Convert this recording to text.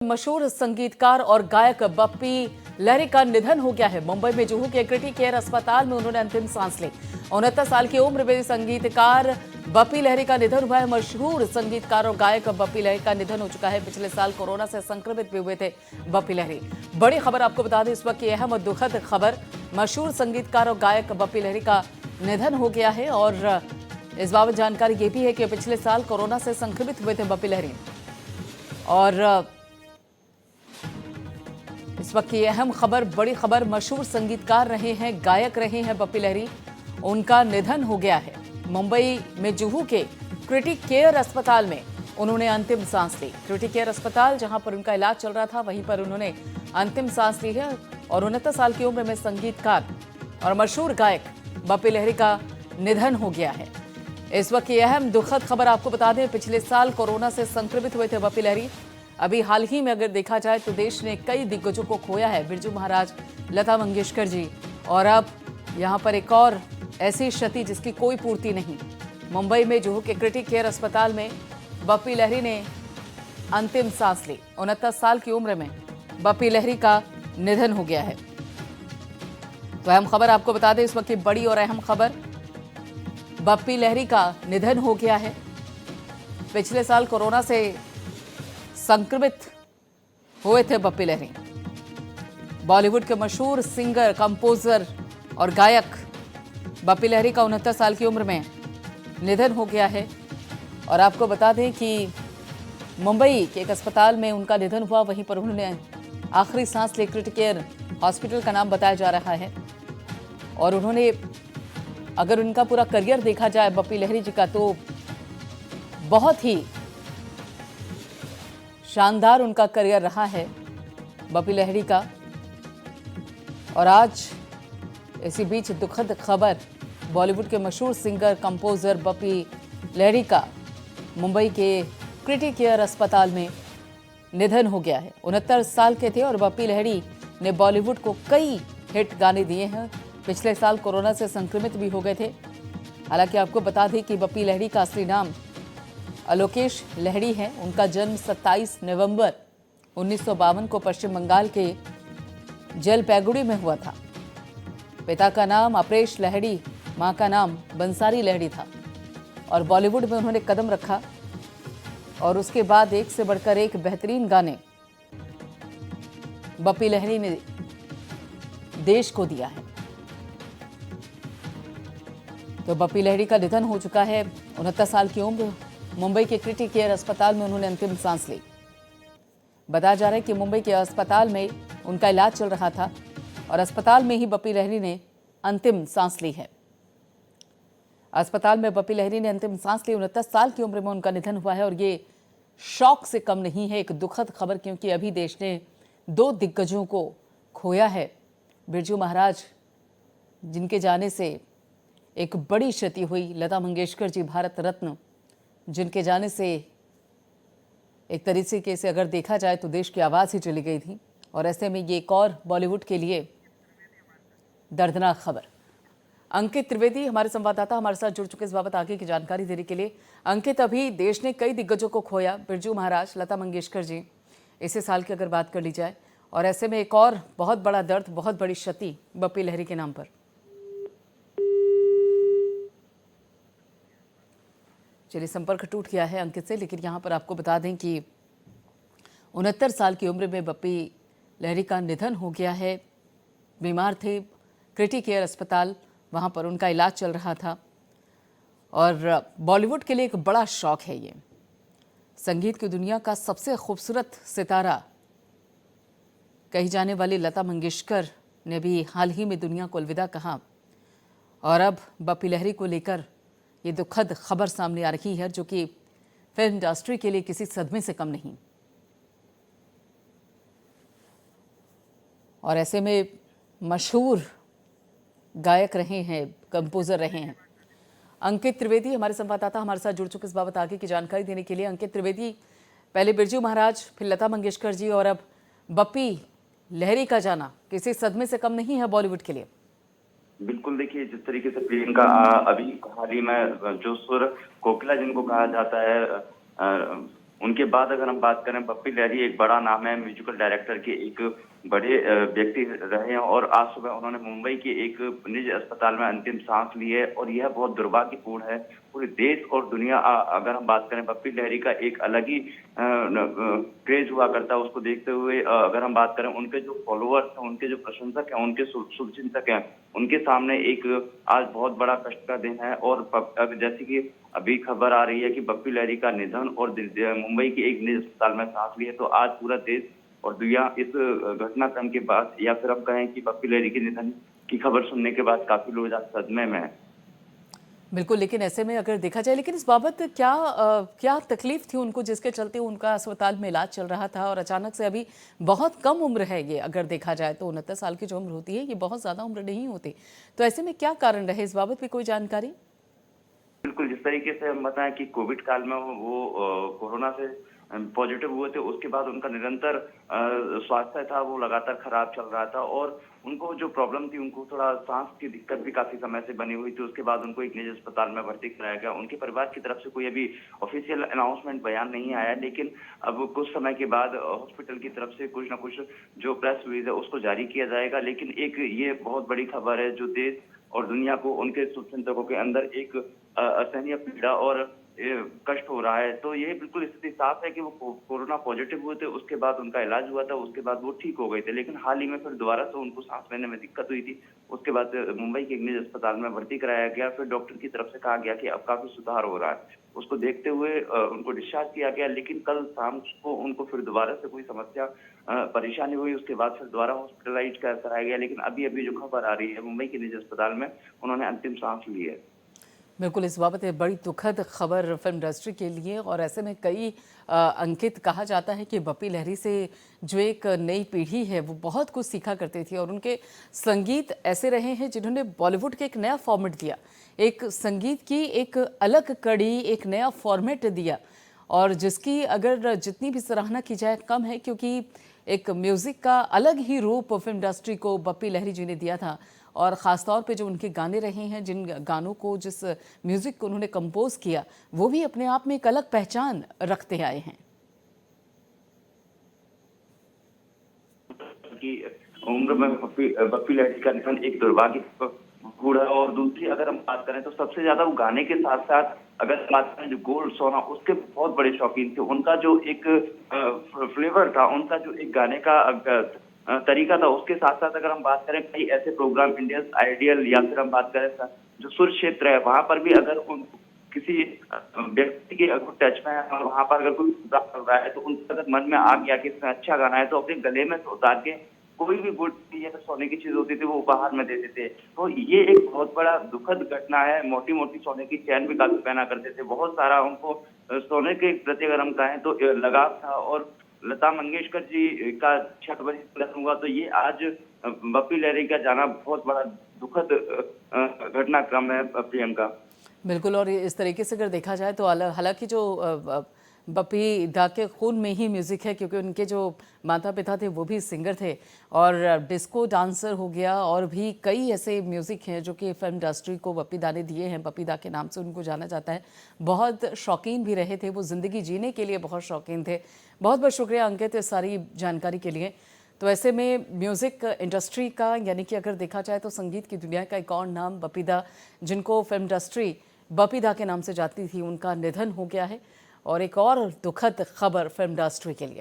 मशहूर संगीतकार और गायक बप्पी लहरी का निधन हो गया है। मुंबई में जुहू के क्रिटिक केयर अस्पताल में उन्होंने अंतिम सांस ली। 69 साल की उम्र में संगीतकार बप्पी लहरी का निधन हुआ है। मशहूर संगीतकार और गायक बप्पी लहरी का निधन हो चुका है। पिछले साल कोरोना से संक्रमित भी हुए थे बप्पी लहरी। बड़ी खबर आपको बता दें, इस वक्त की अहम और दुखद खबर, मशहूर संगीतकार और गायक बप्पी लहरी का निधन हो गया है। और इस बाबत जानकारी ये भी है कि पिछले साल कोरोना से संक्रमित हुए थे बप्पी लहरी। और इस वक्त की अहम खबर, बड़ी खबर, मशहूर संगीतकार रहे हैं, गायक रहे हैं बप्पी लहरी, उनका निधन हो गया है। मुंबई में जुहू के क्रिटिक केयर अस्पताल में उन्होंने अंतिम सांस ली। क्रिटिक केयर अस्पताल जहां पर उनका इलाज चल रहा था, वहीं पर उन्होंने अंतिम सांस ली है। और 69 साल की उम्र में संगीतकार और मशहूर गायक बप्पी लहरी का निधन हो गया है। इस वक्त की अहम दुखद खबर आपको बता दें, पिछले साल कोरोना से संक्रमित हुए थे बप्पी लहरी। अभी हाल ही में अगर देखा जाए तो देश ने कई दिग्गजों को खोया है, बिरजू महाराज, लता मंगेशकर जी, और अब यहाँ पर एक और ऐसी क्षति जिसकी कोई पूर्ति नहीं। मुंबई में जुहू के क्रिटिक केयर अस्पताल में बप्पी लहरी ने अंतिम सांस ली। 69 साल की उम्र में बप्पी लहरी का निधन हो गया है। तो अहम खबर आपको बता दें, इस वक्त की बड़ी और अहम खबर, बप्पी लहरी का निधन हो गया है। पिछले साल कोरोना से संक्रमित हुए थे बप्पी लहरी। बॉलीवुड के मशहूर सिंगर, कंपोजर और गायक बप्पी लहरी का 69 साल की उम्र में निधन हो गया है। और आपको बता दें कि मुंबई के एक अस्पताल में उनका निधन हुआ, वहीं पर उन्होंने आखिरी सांस ली। क्रिटिक केयर हॉस्पिटल का नाम बताया जा रहा है। और उन्होंने, अगर उनका पूरा करियर देखा जाए बप्पी लहरी जी का, तो बहुत ही शानदार उनका करियर रहा है बप्पी लहरी का। और आज इसी बीच दुखद खबर, बॉलीवुड के मशहूर सिंगर, कंपोजर बप्पी लहरी का मुंबई के क्रिटिक केयर अस्पताल में निधन हो गया है। 69 साल के थे और बप्पी लहरी ने बॉलीवुड को कई हिट गाने दिए हैं। पिछले साल कोरोना से संक्रमित भी हो गए थे। हालांकि आपको बता दें कि बप्पी लहरी का असली नाम अलोकेश लहरी है। उनका जन्म 27 नवंबर 1952 को पश्चिम बंगाल के जलपैगुड़ी में हुआ था। पिता का नाम अपरेश लहरी, मां का नाम बंसारी लहरी था। और बॉलीवुड में उन्होंने कदम रखा और उसके बाद एक से बढ़कर एक बेहतरीन गाने बप्पी लहरी ने देश को दिया है। तो बप्पी लहरी का निधन हो चुका है। 69 साल की उम्र, मुंबई के क्रिटिक केयर अस्पताल में उन्होंने अंतिम सांस ली। बताया जा रहा है कि मुंबई के अस्पताल में उनका इलाज चल रहा था और अस्पताल में ही बप्पी लहरी ने अंतिम सांस ली है। अस्पताल में बप्पी लहरी ने अंतिम सांस ली। 69 साल की उम्र में उनका निधन हुआ है। और ये शौक से कम नहीं है, एक दुखद खबर, क्योंकि अभी देश ने दो दिग्गजों को खोया है। बिरजू महाराज, जिनके जाने से एक बड़ी क्षति हुई, लता मंगेशकर जी, भारत रत्न, जिनके जाने से एक तरीके से अगर देखा जाए तो देश की आवाज़ ही चली गई थी। और ऐसे में ये एक और बॉलीवुड के लिए दर्दनाक खबर। अंकित त्रिवेदी हमारे संवाददाता हमारे साथ जुड़ चुके, इस बाबत आगे की जानकारी देने के लिए। अंकित, अभी देश ने कई दिग्गजों को खोया, बिरजू महाराज, लता मंगेशकर जी, इसी साल की अगर बात कर ली जाए, और ऐसे में एक और बहुत बड़ा दर्द, बहुत बड़ी क्षति बप्पी लहरी के नाम पर। चलिए, संपर्क टूट गया है अंकित से, लेकिन यहाँ पर आपको बता दें कि 69 साल की उम्र में बप्पी लहरी का निधन हो गया है। बीमार थे, क्रिटिक केयर अस्पताल, वहाँ पर उनका इलाज चल रहा था। और बॉलीवुड के लिए एक बड़ा शौक है ये। संगीत की दुनिया का सबसे खूबसूरत सितारा कही जाने वाली लता मंगेशकर ने भी हाल ही में दुनिया को अलविदा कहा। और अब बप्पी लहरी को लेकर ये दुखद खबर सामने आ रही है, जो कि फिल्म इंडस्ट्री के लिए किसी सदमे से कम नहीं। और ऐसे में मशहूर गायक रहे हैं, कंपोजर रहे हैं। अंकित त्रिवेदी हमारे संवाददाता हमारे साथ जुड़ चुके, इस बाबत आगे की जानकारी देने के लिए। अंकित त्रिवेदी, पहले बिरजू महाराज, फिर लता मंगेशकर जी, और अब बप्पी लहरी का जाना किसी सदमे से कम नहीं है बॉलीवुड के लिए। बिल्कुल, देखिए, जिस तरीके से प्रियंका अभी हाल ही में जो सुर कोकिला जिनको कहा जाता है, उनके बाद अगर हम बात करें, बप्पी लहरी एक बड़ा नाम है, म्यूजिकल डायरेक्टर के एक बड़े व्यक्ति रहे हैं और आज सुबह उन्होंने मुंबई के एक निजी अस्पताल में अंतिम सांस ली है और यह बहुत दुर्भाग्यपूर्ण है। पूरे देश और दुनिया, अगर हम बात करें, बप्पी लहरी का एक अलग ही क्रेज हुआ करता है उसको देखते हुए। अगर हम बात करें, उनके जो फॉलोअर्स हैं, उनके जो प्रशंसक हैं, उनके शुभचिंतक हैं, उनके सामने एक आज बहुत बड़ा कष्ट का दिन है। और जैसे कि अभी खबर आ रही है कि बप्पी लहरी का निधन और मुंबई के एक निजी अस्पताल में सांस ली है, तो आज पूरा देश और दुनिया इस घटनाक्रम के बाद, या फिर हम कहें कि बप्पी लहरी के निधन की खबर सुनने के बाद काफी लोग आज सदमे में हैं। बिल्कुल, लेकिन ऐसे में अगर देखा जाए, लेकिन इस बाबत क्या तकलीफ थी उनको जिसके चलते उनका अस्पताल में इलाज चल रहा था और अचानक से अभी बहुत कम उम्र है ये, अगर देखा जाए तो 69 साल की जो उम्र होती है ये बहुत ज़्यादा उम्र नहीं होती, तो ऐसे में क्या कारण रहे, इस बाबत भी कोई जानकारी? बिल्कुल, जिस तरीके से हम बताएं कि कोविड काल में वो कोरोना से पॉजिटिव हुए थे, उसके बाद उनका निरंतर स्वास्थ्य था वो लगातार खराब चल रहा था और उनको जो प्रॉब्लम थी, उनको थोड़ा सांस की दिक्कत भी काफी समय से बनी हुई थी। उसके बाद उनको एक निजी अस्पताल में भर्ती कराया गया। उनके परिवार की तरफ से कोई अभी ऑफिशियल अनाउंसमेंट बयान नहीं आया, लेकिन अब कुछ समय के बाद हॉस्पिटल की तरफ से कुछ ना कुछ जो प्रेस रिलीज है उसको जारी किया जाएगा। लेकिन एक ये बहुत बड़ी खबर है जो देश और दुनिया को, उनके शुभचिंतकों के अंदर एक असहनीय पीड़ा और कष्ट हो रहा है। तो ये बिल्कुल स्थिति साफ है कि वो कोरोना पॉजिटिव हुए थे, उसके बाद उनका इलाज हुआ था, उसके बाद वो ठीक हो गए थे, लेकिन हाल ही में फिर दोबारा से उनको सांस लेने में दिक्कत हुई थी। उसके बाद मुंबई के एक निजी अस्पताल में भर्ती कराया गया। फिर डॉक्टर की तरफ से कहा गया कि अब काफी सुधार हो रहा है। उसको देखते हुए उनको डिस्चार्ज किया गया, लेकिन कल शाम को उनको फिर दोबारा से कोई समस्या परेशानी हुई। उसके बाद फिर दोबारा हॉस्पिटलाइज कराया गया, लेकिन अभी जो खबर आ रही है, मुंबई के निजी अस्पताल में उन्होंने अंतिम सांस ली है। बिल्कुल, इस बाबत एक बड़ी दुखद खबर फिल्म इंडस्ट्री के लिए, और ऐसे में कई अंकित कहा जाता है कि बप्पी लहरी से जो एक नई पीढ़ी है वो बहुत कुछ सीखा करती थी और उनके संगीत ऐसे रहे हैं जिन्होंने बॉलीवुड के एक नया फॉर्मेट दिया, एक संगीत की एक अलग कड़ी, एक नया फॉर्मेट दिया, और जिसकी अगर जितनी भी सराहना की जाए कम है, क्योंकि एक म्यूज़िक का अलग ही रूप फिल्म इंडस्ट्री को बप्पी लहरी जी ने दिया था। और ख़ास तौर पे जो उनके गाने रहे हैं, जिन गानों को, जिस म्यूज़िक को उन्होंने कंपोज किया, वो भी अपने आप में एक अलग पहचान रखते आए हैं। की उम्र में बप्पी लहरी का निधन एक दुर्भाग्यपूर्ण है। और दूसरी अगर हम बात करें तो सबसे ज्यादा वो गाने के साथ साथ, अगर बात करें जो गोल्ड सोना, उसके बहुत बड़े शौकीन थे। उनका जो एक फ्लेवर था, उनका जो एक गाने का तरीका था, उसके साथ साथ अगर हम बात करें कई ऐसे प्रोग्राम, इंडियन आइडियल, या फिर हम बात करें जो सुर क्षेत्र है, वहां पर भी अगर किसी व्यक्ति के अगर टच में है और वहां पर अगर कोई प्रोग्राम चल रहा है, तो उनका अगर मन में आ गया कि इसमें अच्छा गाना है, तो अपने गले में उतार के कोई भी गुड या सोने की चीज होती थी वो उपहार में देते थे। तो ये एक बहुत बड़ा दुखद घटना है। मोटी मोटी सोने की चैन भी काफी पहना करते थे। बहुत सारा उनको सोने के प्रति अगर हम कहें तो लगाव था। और लता मंगेशकर जी का 6 बजे निधन हुआ, तो ये आज बप्पी लहरी का जाना बहुत बड़ा दुखद घटनाक्रम है प्रियंका। बिल्कुल, और इस तरीके से अगर देखा जाए तो हालांकि जो बप्पी दा के खून में ही म्यूज़िक है, क्योंकि उनके जो माता पिता थे वो भी सिंगर थे, और डिस्को डांसर हो गया, और भी कई ऐसे म्यूज़िक हैं जो कि फिल्म इंडस्ट्री को बप्पी दा ने दिए हैं। बप्पी दा के नाम से उनको जाना जाता है। बहुत शौकीन भी रहे थे, वो ज़िंदगी जीने के लिए बहुत शौकीन थे। बहुत बहुत शुक्रिया अंकित इस सारी जानकारी के लिए। तो ऐसे में म्यूज़िक इंडस्ट्री का, यानी कि अगर देखा जाए तो संगीत की दुनिया का एक और नाम बप्पी दा, जिनको फिल्म इंडस्ट्री बप्पी दा के नाम से जाती थी, उनका निधन हो गया है, और एक और दुखद खबर फिल्म इंडस्ट्री के लिए।